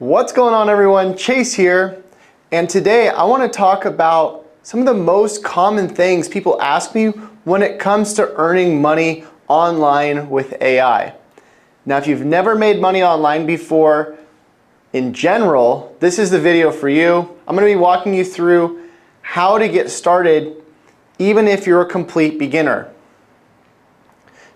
What's going on, everyone? Chase here, and today I want to talk about some of the most common things people ask me when it comes to earning money online with AI. Now, if you've never made money online before, in general, this is the video for you. I'm going to be walking you through how to get started even if you're a complete beginner.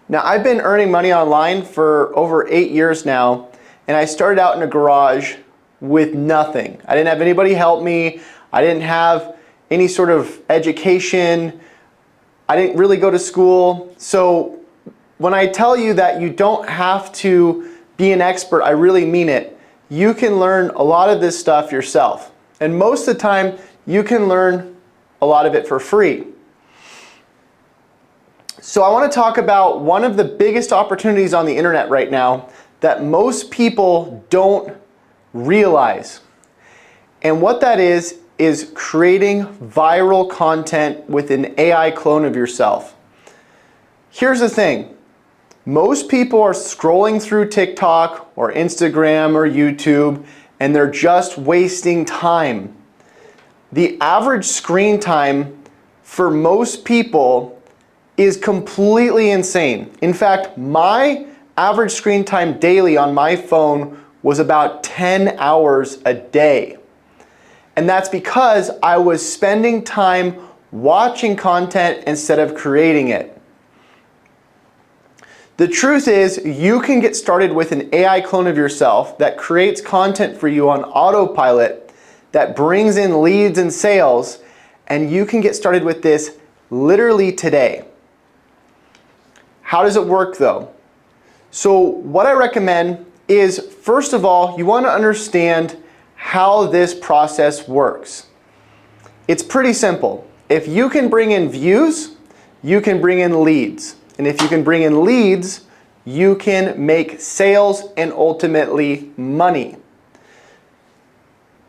Now, I've been earning money online for over 8 years now, and I started out in a garage with nothing. I didn't have anybody help me. I didn't have any sort of education. I didn't really go to school. So when I tell you that you don't have to be an expert, I really mean it. You can learn a lot of this stuff yourself. And most of the time, you can learn a lot of it for free. So I want to talk about one of the biggest opportunities on the internet right now that most people don't realize. And what that is creating viral content with an AI clone of yourself. Here's the thing. Most people are scrolling through TikTok or Instagram or YouTube, and they're just wasting time. The average screen time for most people is completely insane. In fact, my average screen time daily on my phone was about 10 hours a day. And that's because I was spending time watching content instead of creating it. The truth is, you can get started with an AI clone of yourself that creates content for you on autopilot, that brings in leads and sales, and you can get started with this literally today. How does it work though? So what I recommend is, first of all, you want to understand how this process works. It's pretty simple. If you can bring in views, you can bring in leads. And if you can bring in leads, you can make sales and ultimately money.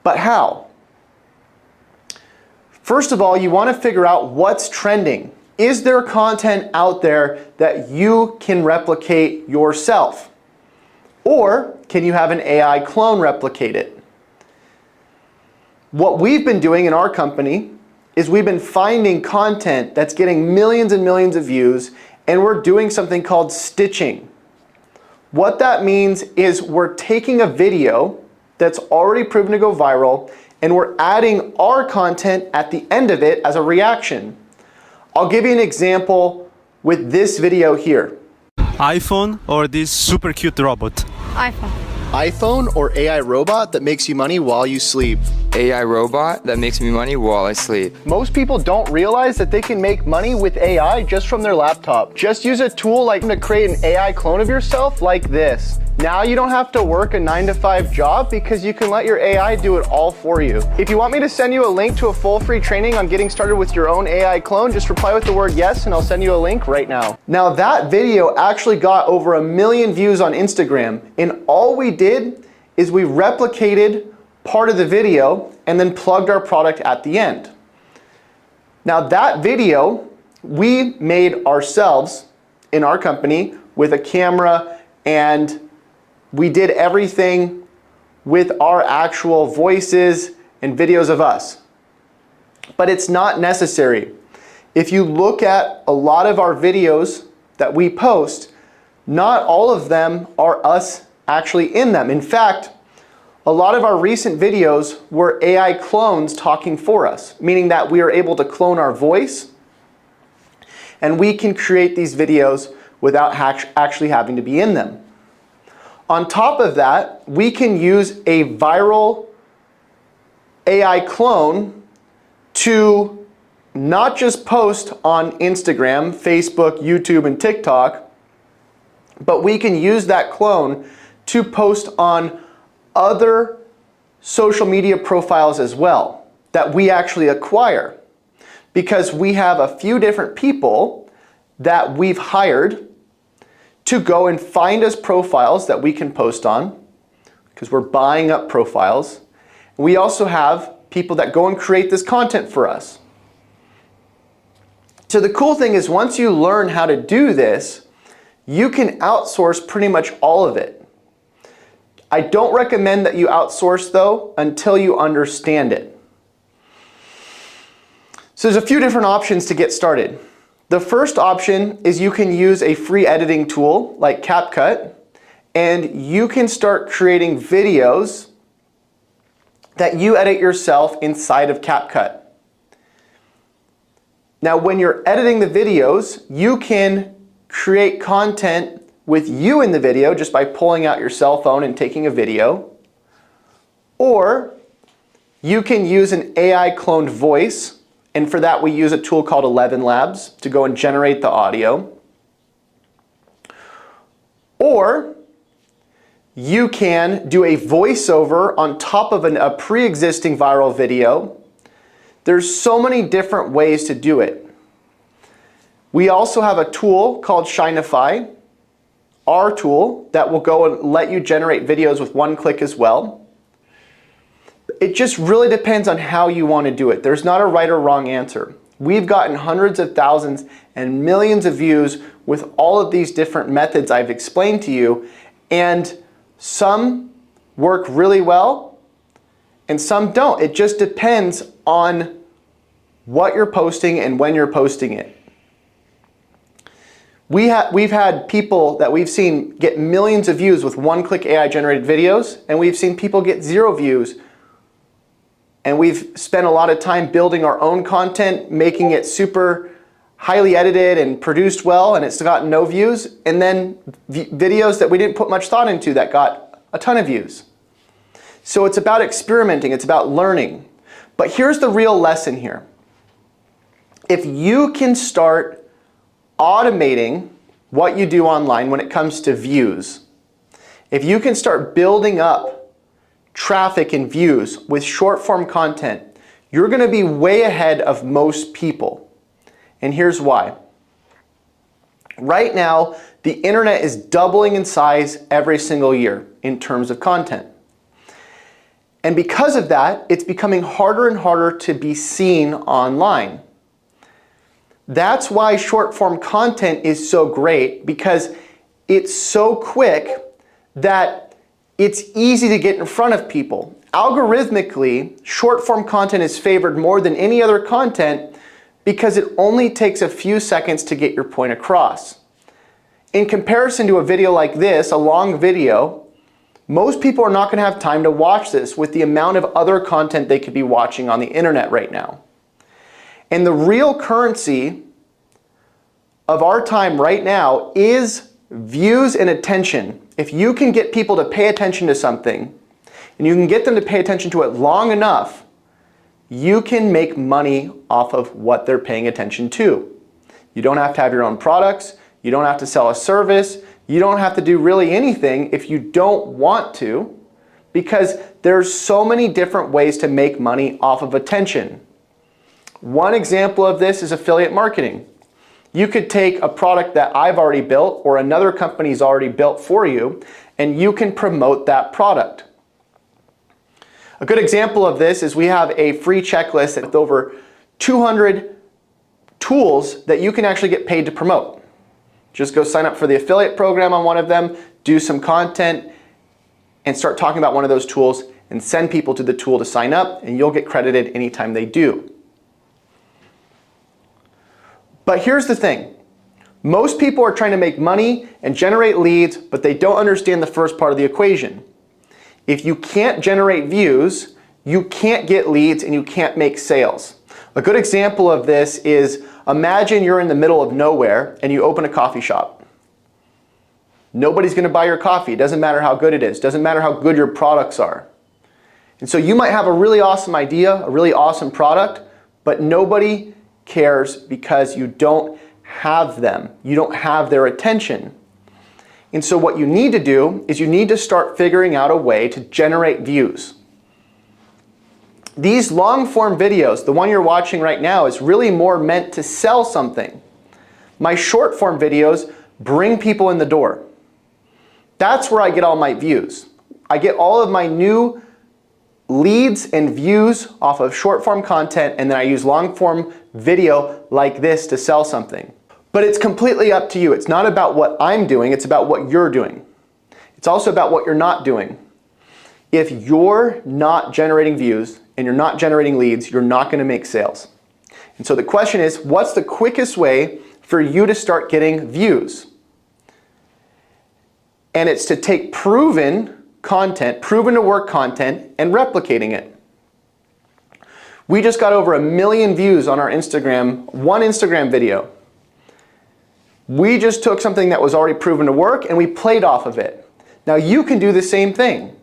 But how? First of all, you want to figure out what's trending. Is there content out there that you can replicate yourself? Or can you have an AI clone replicate it? What we've been doing in our company is we've been finding content that's getting millions and millions of views, and we're doing something called stitching. What that means is we're taking a video that's already proven to go viral, and we're adding our content at the end of it as a reaction. I'll give you an example with this video here. iPhone or this super cute robot? iPhone. iPhone or AI robot that makes you money while you sleep? AI robot that makes me money while I sleep. Most people don't realize that they can make money with AI just from their laptop. Just use a tool like to create an AI clone of yourself like this. Now you don't have to work a 9-to-5 job because you can let your AI do it all for you. If you want me to send you a link to a full free training on getting started with your own AI clone, just reply with the word yes and I'll send you a link right now. Now that video actually got over 1 million views on Instagram, and all we did is we replicated part of the video and then plugged our product at the end. Now that video we made ourselves in our company with a camera, and we did everything with our actual voices and videos of us. But it's not necessary. If you look at a lot of our videos that we post, not all of them are us actually in them. In fact, a lot of our recent videos were AI clones talking for us, meaning that we are able to clone our voice, and we can create these videos without actually having to be in them. On top of that, we can use a viral AI clone to not just post on Instagram, Facebook, YouTube, and TikTok, but we can use that clone to post on other social media profiles as well that we actually acquire, because we have a few different people that we've hired to go and find us profiles that we can post on, because we're buying up profiles. We also have people that go and create this content for us. So the cool thing is, once you learn how to do this, you can outsource pretty much all of it. I don't recommend that you outsource though until you understand it. So there's a few different options to get started. The first option is you can use a free editing tool like CapCut, and you can start creating videos that you edit yourself inside of CapCut. Now, when you're editing the videos, you can create content with you in the video just by pulling out your cell phone and taking a video. Or you can use an AI cloned voice, and for that we use a tool called 11 Labs to go and generate the audio. Or you can do a voiceover on top of a pre-existing viral video. There's so many different ways to do it. We also have a tool called Shinify, our tool, that will go and let you generate videos with one click as well. It just really depends on how you want to do it. There's not a right or wrong answer. We've gotten hundreds of thousands and millions of views with all of these different methods I've explained to you, and some work really well and some don't. It just depends on what you're posting and when you're posting it. We've had people that we've seen get millions of views with one-click AI generated videos, and we've seen people get 0 views. And we've spent a lot of time building our own content, making it super highly edited and produced well, and it's gotten no views. And then videos that we didn't put much thought into that got a ton of views. So it's about experimenting, it's about learning. But here's the real lesson here. If you can start automating what you do online when it comes to views, if you can start building up traffic and views with short form content, you're going to be way ahead of most people. And here's why. Right now, the internet is doubling in size every single year in terms of content. And because of that, it's becoming harder and harder to be seen online. That's why short form content is so great, because it's so quick that it's easy to get in front of people. Algorithmically, short form content is favored more than any other content because it only takes a few seconds to get your point across. In comparison to a video like this, a long video, most people are not going to have time to watch this with the amount of other content they could be watching on the internet right now. And the real currency of our time right now is views and attention. If you can get people to pay attention to something, and you can get them to pay attention to it long enough, you can make money off of what they're paying attention to. You don't have to have your own products. You don't have to sell a service. You don't have to do really anything if you don't want to, because there's so many different ways to make money off of attention. One example of this is affiliate marketing. You could take a product that I've already built or another company's already built for you, and you can promote that product. A good example of this is we have a free checklist with over 200 tools that you can actually get paid to promote. Just go sign up for the affiliate program on one of them, do some content, and start talking about one of those tools and send people to the tool to sign up, and you'll get credited anytime they do. But here's the thing. Most people are trying to make money and generate leads, but they don't understand the first part of the equation. If you can't generate views, you can't get leads and you can't make sales. A good example of this is, imagine you're in the middle of nowhere and you open a coffee shop. Nobody's going to buy your coffee. It doesn't matter how good it is. It doesn't matter how good your products are. And so you might have a really awesome idea, a really awesome product, but nobody cares because you don't have them. You don't have their attention. And so what you need to do is you need to start figuring out a way to generate views. These long form videos, the one you're watching right now, is really more meant to sell something. My short form videos bring people in the door. That's where I get all my views. I get all of my new leads and views off of short form content, and then I use long form video like this to sell something. But it's completely up to you. It's not about what I'm doing, it's about what you're doing. It's also about what you're not doing. If you're not generating views and you're not generating leads, you're not going to make sales. And so the question is, what's the quickest way for you to start getting views? And it's to take proven content, proven to work content, and replicating it. We just got over 1 million views on our Instagram, one Instagram video. We just took something that was already proven to work and we played off of it. Now you can do the same thing.